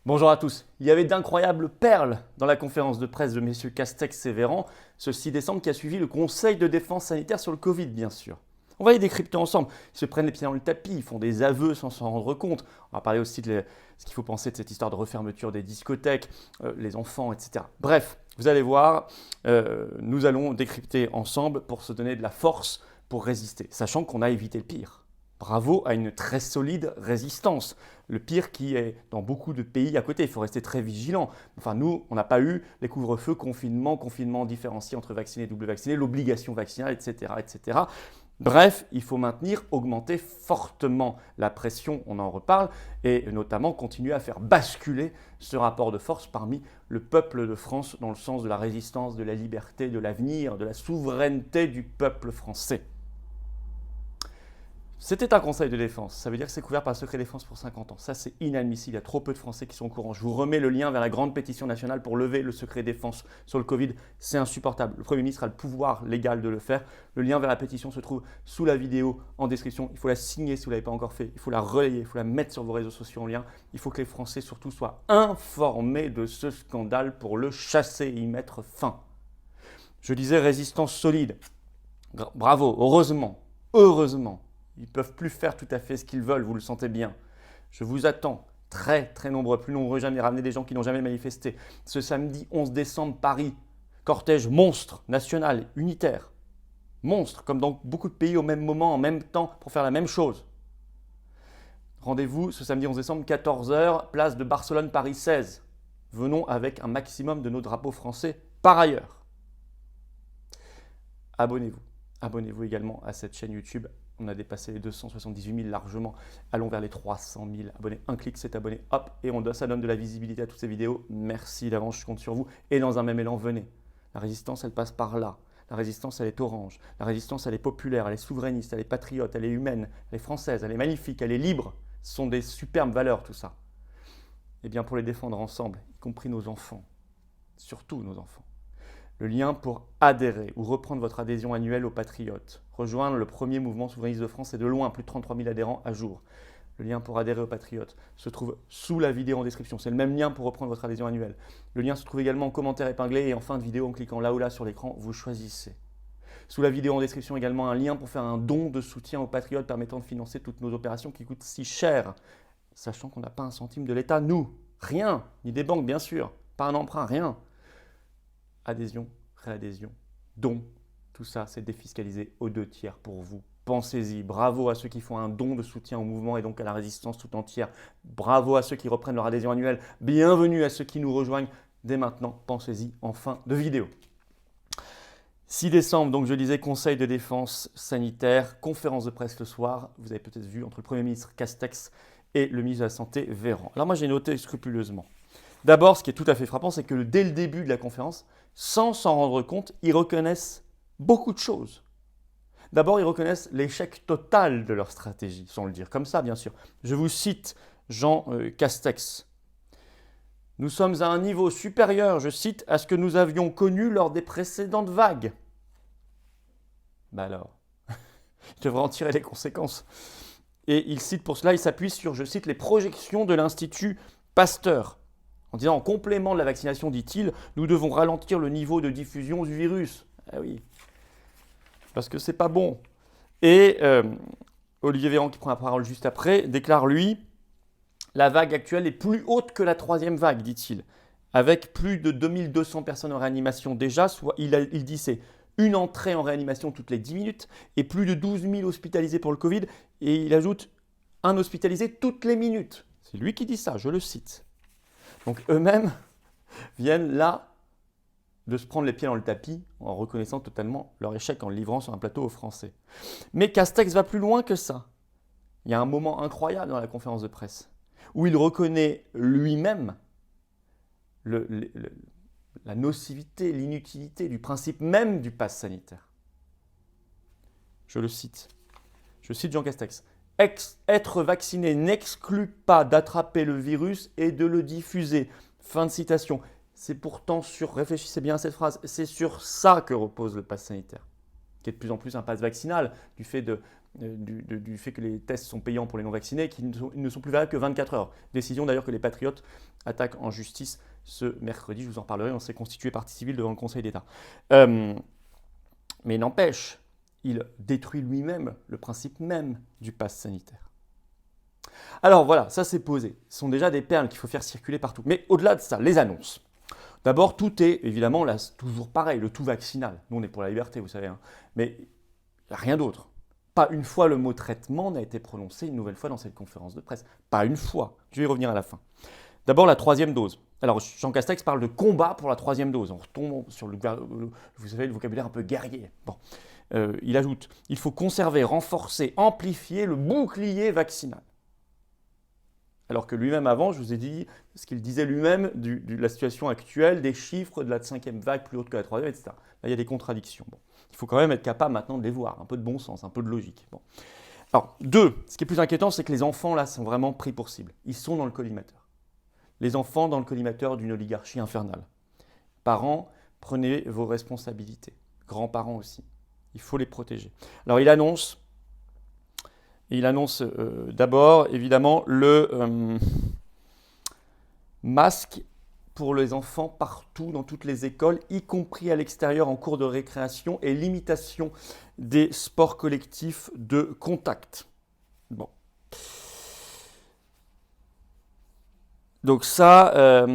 Bonjour à tous. Il y avait d'incroyables perles dans la conférence de presse de messieurs Castex et Véran ce 6 décembre qui a suivi le Conseil de défense sanitaire sur le Covid, bien sûr. On va les décrypter ensemble. Ils se prennent les pieds dans le tapis, ils font des aveux sans s'en rendre compte. On va parler aussi de ce qu'il faut penser de cette histoire de refermeture des discothèques, les enfants, etc. Bref, vous allez voir, nous allons décrypter ensemble pour se donner de la force pour résister, sachant qu'on a évité le pire. Bravo à une très solide résistance. Le pire qui est dans beaucoup de pays à côté. Il faut rester très vigilant. Enfin, nous, on n'a pas eu les couvre-feux, confinement différencié entre vaccinés et double vaccinés, l'obligation vaccinale, etc., etc. Bref, il faut maintenir, augmenter fortement la pression, on en reparle, et notamment continuer à faire basculer ce rapport de force parmi le peuple de France dans le sens de la résistance, de la liberté, de l'avenir, de la souveraineté du peuple français. C'était un conseil de défense, ça veut dire que c'est couvert par le secret défense pour 50 ans. Ça, c'est inadmissible, il y a trop peu de Français qui sont au courant. Je vous remets le lien vers la grande pétition nationale pour lever le secret défense sur le Covid. C'est insupportable. Le Premier ministre a le pouvoir légal de le faire. Le lien vers la pétition se trouve sous la vidéo en description. Il faut la signer si vous ne l'avez pas encore fait. Il faut la relayer, il faut la mettre sur vos réseaux sociaux en lien. Il faut que les Français surtout soient informés de ce scandale pour le chasser et y mettre fin. Je disais résistance solide. Bravo, heureusement. Ils ne peuvent plus faire tout à fait ce qu'ils veulent, vous le sentez bien. Je vous attends, très nombreux, plus nombreux jamais, ramener des gens qui n'ont jamais manifesté. Ce samedi 11 décembre, Paris, cortège monstre, national, unitaire. Monstre, comme dans beaucoup de pays au même moment, en même temps, pour faire la même chose. Rendez-vous ce samedi 11 décembre, 14h, place de Barcelone, Paris 16. Venons avec un maximum de nos drapeaux français par ailleurs. Abonnez-vous. Abonnez-vous également à cette chaîne YouTube. On a dépassé les 278 000 largement. Allons vers les 300 000 abonnés. Un clic, c'est abonné. Hop, et ça donne de la visibilité à toutes ces vidéos. Merci d'avance, je compte sur vous. Et dans un même élan, venez. La résistance, elle passe par là. La résistance, elle est orange. La résistance, elle est populaire, elle est souverainiste, elle est patriote, elle est humaine, elle est française, elle est magnifique, elle est libre. Ce sont des superbes valeurs, tout ça. Et bien, pour les défendre ensemble, y compris nos enfants, surtout nos enfants. Le lien pour adhérer ou reprendre votre adhésion annuelle aux Patriotes. Rejoindre le premier mouvement souverainiste de France, c'est de loin plus de 33 000 adhérents à jour. Le lien pour adhérer aux Patriotes se trouve sous la vidéo en description. C'est le même lien pour reprendre votre adhésion annuelle. Le lien se trouve également en commentaire épinglé et en fin de vidéo en cliquant là ou là sur l'écran, vous choisissez. Sous la vidéo en description également un lien pour faire un don de soutien aux Patriotes permettant de financer toutes nos opérations qui coûtent si cher. Sachant qu'on n'a pas un centime de l'État, nous, rien, ni des banques bien sûr, pas un emprunt, rien. Adhésion, réadhésion, don, tout ça c'est défiscalisé aux 2/3 pour vous. Pensez-y, bravo à ceux qui font un don de soutien au mouvement et donc à la résistance tout entière. Bravo à ceux qui reprennent leur adhésion annuelle. Bienvenue à ceux qui nous rejoignent dès maintenant. Pensez-y en fin de vidéo. 6 décembre, donc je disais conseil de défense sanitaire, conférence de presse le soir. Vous avez peut-être vu entre le Premier ministre Castex et le ministre de la Santé Véran. Alors moi j'ai noté scrupuleusement. D'abord, ce qui est tout à fait frappant, c'est que dès le début de la conférence, sans s'en rendre compte, ils reconnaissent beaucoup de choses. D'abord, ils reconnaissent l'échec total de leur stratégie, sans le dire comme ça, bien sûr. Je vous cite Jean Castex. Nous sommes à un niveau supérieur, je cite, à ce que nous avions connu lors des précédentes vagues. Ben alors, il devrait en tirer les conséquences. Et il cite pour cela, il s'appuie sur, je cite, les projections de l'Institut Pasteur. En disant, en complément de la vaccination, dit-il, nous devons ralentir le niveau de diffusion du virus. Ah oui, parce que c'est pas bon. Et Olivier Véran, qui prend la parole juste après, déclare, lui, la vague actuelle est plus haute que la 3e vague, dit-il, avec plus de 2200 personnes en réanimation déjà, soit il dit c'est une entrée en réanimation toutes les 10 minutes et plus de 12 000 hospitalisés pour le Covid, et il ajoute un hospitalisé toutes les minutes. C'est lui qui dit ça, je le cite. Donc eux-mêmes viennent là de se prendre les pieds dans le tapis en reconnaissant totalement leur échec en le livrant sur un plateau aux Français. Mais Castex va plus loin que ça. Il y a un moment incroyable dans la conférence de presse où il reconnaît lui-même la nocivité, l'inutilité du principe même du pass sanitaire. Je le cite. Je cite Jean Castex. Être vacciné n'exclut pas d'attraper le virus et de le diffuser. Fin de citation. C'est pourtant réfléchissez bien à cette phrase, c'est sur ça que repose le pass sanitaire, qui est de plus en plus un pass vaccinal, du fait de du fait que les tests sont payants pour les non-vaccinés, qu'ils ne sont plus valables que 24 heures. Décision d'ailleurs que les patriotes attaquent en justice ce mercredi, je vous en parlerai, on s'est constitué partie civile devant le Conseil d'État. Mais n'empêche, il détruit lui-même le principe même du pass sanitaire. Alors voilà, ça c'est posé. Ce sont déjà des perles qu'il faut faire circuler partout. Mais au-delà de ça, les annonces. D'abord, tout est évidemment là, toujours pareil, le tout vaccinal. Nous, on est pour la liberté, vous savez. Hein. Mais rien d'autre. Pas une fois le mot traitement n'a été prononcé une nouvelle fois dans cette conférence de presse. Pas une fois. Je vais y revenir à la fin. D'abord, la 3e dose. Alors, Jean Castex parle de combat pour la 3e dose. On retombe sur vous savez, le vocabulaire un peu guerrier. Bon. Il ajoute, il faut conserver, renforcer, amplifier le bouclier vaccinal. Alors que lui-même avant, je vous ai dit ce qu'il disait lui-même de la situation actuelle, des chiffres de la 5e vague plus haute que la 3e, etc. Là, il y a des contradictions. Bon. Il faut quand même être capable maintenant de les voir, un peu de bon sens, un peu de logique. Bon. Alors, 2, ce qui est plus inquiétant, c'est que les enfants, là, sont vraiment pris pour cible. Ils sont dans le collimateur. Les enfants dans le collimateur d'une oligarchie infernale. Parents, prenez vos responsabilités. Grands-parents aussi. Il faut les protéger. Alors, il annonce d'abord, évidemment, le masque pour les enfants partout, dans toutes les écoles, y compris à l'extérieur en cours de récréation, et limitation des sports collectifs de contact. Bon. Donc ça,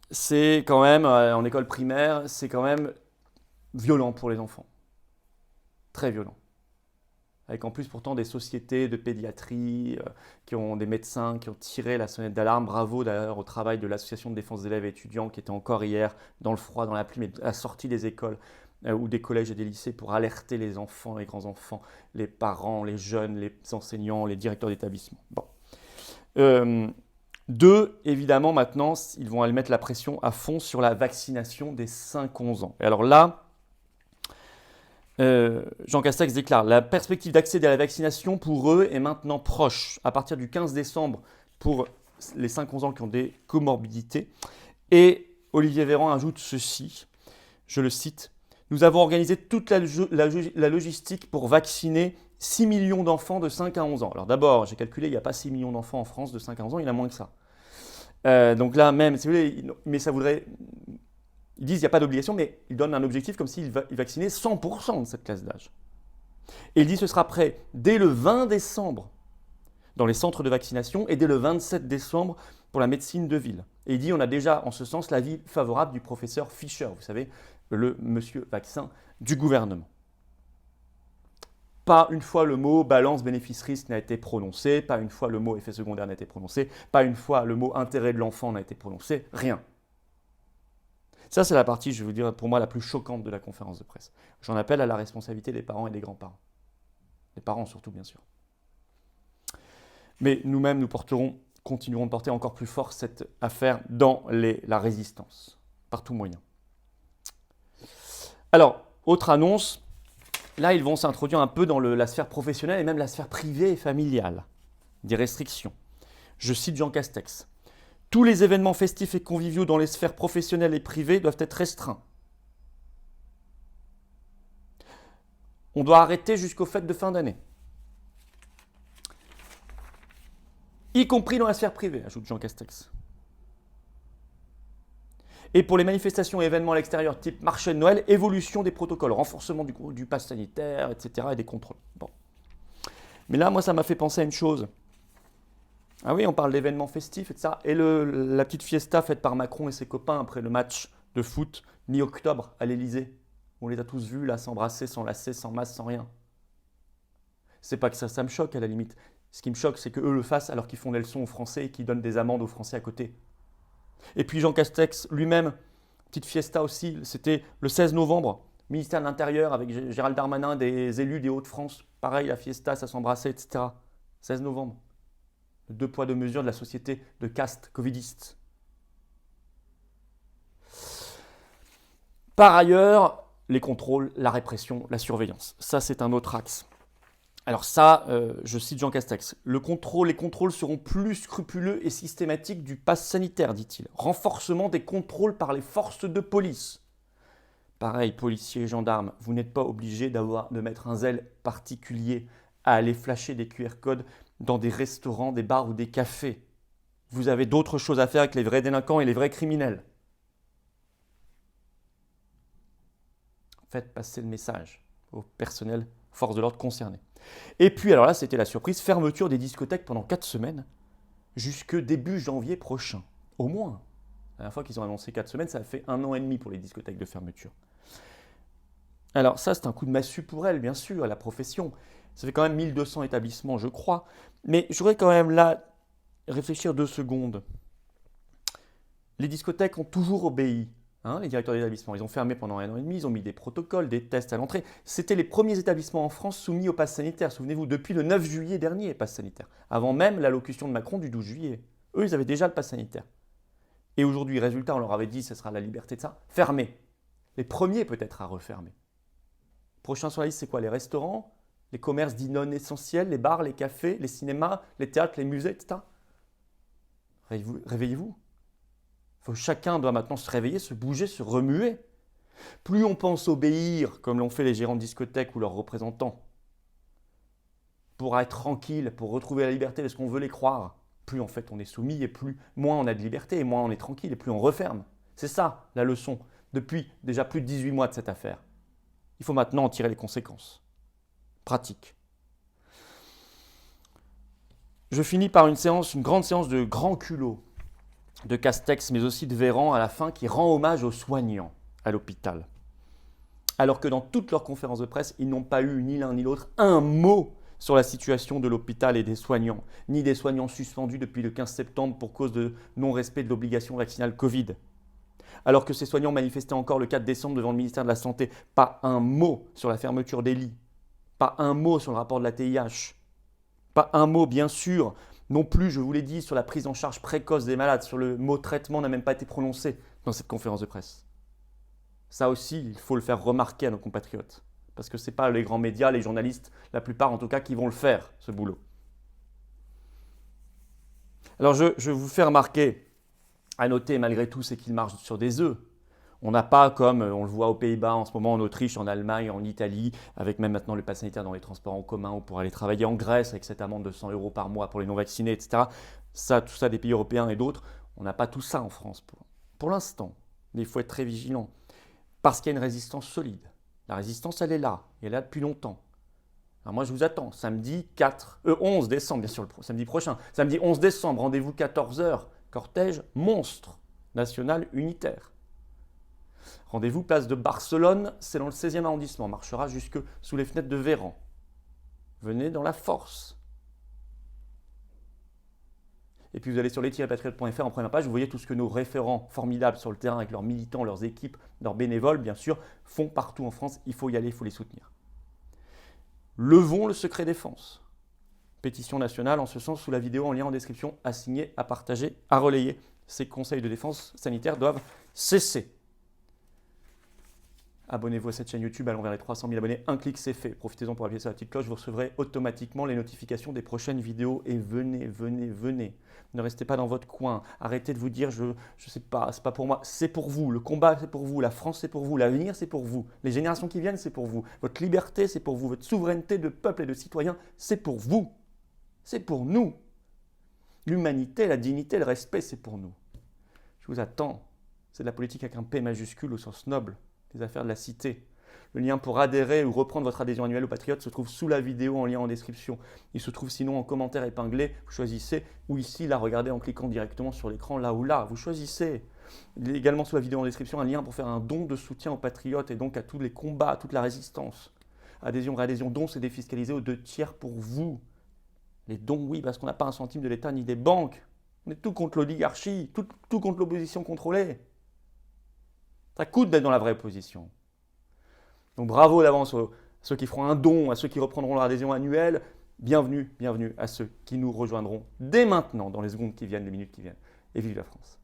c'est quand même, en école primaire, c'est quand même violent pour les enfants. Très violent. Avec en plus pourtant des sociétés de pédiatrie, qui ont des médecins qui ont tiré la sonnette d'alarme. Bravo d'ailleurs au travail de l'association de défense d'élèves et étudiants qui était encore hier dans le froid, dans la pluie, mais à la sortie des écoles ou des collèges et des lycées pour alerter les enfants, les grands-enfants, les parents, les jeunes, les enseignants, les directeurs d'établissement. Bon. 2, évidemment, maintenant, ils vont aller mettre la pression à fond sur la vaccination des 5-11 ans. Et alors là, Jean Castex déclare « La perspective d'accéder à la vaccination pour eux est maintenant proche, à partir du 15 décembre pour les 5-11 ans qui ont des comorbidités. » Et Olivier Véran ajoute ceci, je le cite, « Nous avons organisé toute la logistique pour vacciner 6 millions d'enfants de 5 à 11 ans. » Alors d'abord, j'ai calculé, il n'y a pas 6 millions d'enfants en France de 5 à 11 ans, il y en a moins que ça. Donc là même, si vous voulez, mais ça voudrait... Ils disent qu'il n'y a pas d'obligation, mais ils donnent un objectif comme s'ils vaccinaient 100% de cette classe d'âge. Et il dit que ce sera prêt dès le 20 décembre dans les centres de vaccination et dès le 27 décembre pour la médecine de ville. Et il dit qu'on a déjà en ce sens l'avis favorable du professeur Fischer, vous savez, le monsieur vaccin du gouvernement. Pas une fois le mot balance bénéfice-risque n'a été prononcé, pas une fois le mot effet secondaire n'a été prononcé, pas une fois le mot intérêt de l'enfant n'a été prononcé, rien. Ça, c'est la partie, je vais vous dire, pour moi, la plus choquante de la conférence de presse. J'en appelle à la responsabilité des parents et des grands-parents. Les parents surtout, bien sûr. Mais nous-mêmes, nous continuerons de porter encore plus fort cette affaire dans la résistance, par tout moyen. Alors, autre annonce, là, ils vont s'introduire un peu dans la sphère professionnelle et même la sphère privée et familiale. Des restrictions. Je cite Jean Castex. Tous les événements festifs et conviviaux dans les sphères professionnelles et privées doivent être restreints. On doit arrêter jusqu'aux fêtes de fin d'année. Y compris dans la sphère privée, ajoute Jean Castex. Et pour les manifestations et événements à l'extérieur, type marché de Noël, évolution des protocoles, renforcement du pass sanitaire, etc. et des contrôles. Bon. Mais là, moi, ça m'a fait penser à une chose. Ah oui, on parle d'événements festifs et de ça. Et la petite fiesta faite par Macron et ses copains après le match de foot mi-octobre à l'Élysée. On les a tous vus là, s'embrasser, s'enlacer, sans masque, sans rien. C'est pas que ça me choque à la limite. Ce qui me choque, c'est qu'eux le fassent alors qu'ils font des leçons aux Français et qu'ils donnent des amendes aux Français à côté. Et puis Jean Castex lui-même, petite fiesta aussi, c'était le 16 novembre, ministère de l'Intérieur avec Gérald Darmanin, des élus des Hauts-de-France. Pareil, la fiesta, ça s'embrassait, etc. 16 novembre. Le 2 poids 2 mesures de la société de caste covidiste. Par ailleurs, les contrôles, la répression, la surveillance. Ça, c'est un autre axe. Alors ça, je cite Jean Castex. Les contrôles seront plus scrupuleux et systématiques du pass sanitaire, dit-il. Renforcement des contrôles par les forces de police. Pareil, policiers et gendarmes, vous n'êtes pas obligés de mettre un zèle particulier à aller flasher des QR codes dans des restaurants, des bars ou des cafés. Vous avez d'autres choses à faire avec les vrais délinquants et les vrais criminels. Faites passer le message au personnel, force de l'ordre concerné. Et puis, alors là, c'était la surprise, fermeture des discothèques pendant 4 semaines, jusque début janvier prochain. Au moins. La dernière fois qu'ils ont annoncé 4 semaines, ça a fait 1 an et demi pour les discothèques de fermeture. Alors ça, c'est un coup de massue pour elle, bien sûr, à la profession. Ça fait quand même 1200 établissements, je crois. Mais je voudrais quand même là réfléchir 2 secondes. Les discothèques ont toujours obéi. Les directeurs d'établissement, ils ont fermé pendant 1 an et demi, ils ont mis des protocoles, des tests à l'entrée. C'était les premiers établissements en France soumis au pass sanitaire. Souvenez-vous, depuis le 9 juillet dernier, pass sanitaire. Avant même l'allocution de Macron du 12 juillet. Eux, ils avaient déjà le pass sanitaire. Et aujourd'hui, résultat, on leur avait dit, ce sera la liberté de ça, fermé. Les premiers peut-être à refermer. Prochain sur la liste, c'est quoi? Les restaurants, les commerces dits non essentiels, les bars, les cafés, les cinémas, les théâtres, les musées, etc. Réveillez-vous. Chacun doit maintenant se réveiller, se bouger, se remuer. Plus on pense obéir, comme l'ont fait les gérants de discothèques ou leurs représentants, pour être tranquille, pour retrouver la liberté parce qu'on veut les croire, plus en fait on est soumis et moins on a de liberté et moins on est tranquille et plus on referme. C'est ça la leçon depuis déjà plus de 18 mois de cette affaire. Il faut maintenant en tirer les conséquences. Pratique. Je finis par une grande séance de grand culot de Castex, mais aussi de Véran à la fin, qui rend hommage aux soignants à l'hôpital. Alors que dans toutes leurs conférences de presse, ils n'ont pas eu, ni l'un ni l'autre, un mot sur la situation de l'hôpital et des soignants, ni des soignants suspendus depuis le 15 septembre pour cause de non-respect de l'obligation vaccinale Covid. Alors que ces soignants manifestaient encore le 4 décembre devant le ministère de la Santé, pas un mot sur la fermeture des lits, pas un mot sur le rapport de la TIH, pas un mot, bien sûr, non plus, je vous l'ai dit, sur la prise en charge précoce des malades, sur le mot traitement n'a même pas été prononcé dans cette conférence de presse. Ça aussi, il faut le faire remarquer à nos compatriotes. Parce que ce n'est pas les grands médias, les journalistes, la plupart en tout cas, qui vont le faire, ce boulot. Alors je vous fais remarquer, à noter malgré tout, c'est qu'il marche sur des œufs. On n'a pas comme on le voit aux Pays-Bas en ce moment, en Autriche, en Allemagne, en Italie, avec même maintenant le pass sanitaire dans les transports en commun ou pour aller travailler en Grèce avec cette amende de 100 € par mois pour les non-vaccinés, etc. Tout ça des pays européens et d'autres, on n'a pas tout ça en France pour l'instant. Mais il faut être très vigilant parce qu'il y a une résistance solide. La résistance, elle est là, et elle est là depuis longtemps. Alors moi, je vous attends, samedi 11 décembre, bien sûr, samedi prochain. Samedi 11 décembre, rendez-vous 14h, cortège monstre national unitaire. Rendez-vous place de Barcelone, c'est dans le 16e arrondissement, on marchera jusque sous les fenêtres de Véran. Venez dans la force. Et puis vous allez sur les-patriotes.fr en première page, vous voyez tout ce que nos référents formidables sur le terrain avec leurs militants, leurs équipes, leurs bénévoles, bien sûr, font partout en France. Il faut y aller, il faut les soutenir. Levons le secret défense. Pétition nationale en ce sens, sous la vidéo en lien en description, à signer, à partager, à relayer. Ces conseils de défense sanitaire doivent cesser. Abonnez-vous à cette chaîne YouTube, allons vers les 300 000 abonnés. Un clic, c'est fait. Profitez-en pour appuyer sur la petite cloche. Vous recevrez automatiquement les notifications des prochaines vidéos. Et venez, venez, venez. Ne restez pas dans votre coin. Arrêtez de vous dire, je sais pas, c'est pas pour moi. C'est pour vous. Le combat, c'est pour vous. La France, c'est pour vous. L'avenir, c'est pour vous. Les générations qui viennent, c'est pour vous. Votre liberté, c'est pour vous. Votre souveraineté de peuple et de citoyen, c'est pour vous. C'est pour nous. L'humanité, la dignité, le respect, c'est pour nous. Je vous attends. C'est de la politique avec un P majuscule au sens noble. Des affaires de la cité. Le lien pour adhérer ou reprendre votre adhésion annuelle aux Patriotes se trouve sous la vidéo en lien en description. Il se trouve sinon en commentaire épinglé. Vous choisissez, ou ici, là, regardez en cliquant directement sur l'écran, là ou là. Vous choisissez. Il est également sous la vidéo en description un lien pour faire un don de soutien aux Patriotes et donc à tous les combats, à toute la résistance. Adhésion, réadhésion, don, c'est défiscalisé aux 2/3 pour vous. Les dons, oui, parce qu'on n'a pas un centime de l'État ni des banques. On est tout contre l'oligarchie, tout contre l'opposition contrôlée. Ça coûte d'être dans la vraie position. Donc bravo d'avance à ceux qui feront un don, à ceux qui reprendront leur adhésion annuelle. Bienvenue, bienvenue à ceux qui nous rejoindront dès maintenant, dans les secondes qui viennent, les minutes qui viennent. Et vive la France!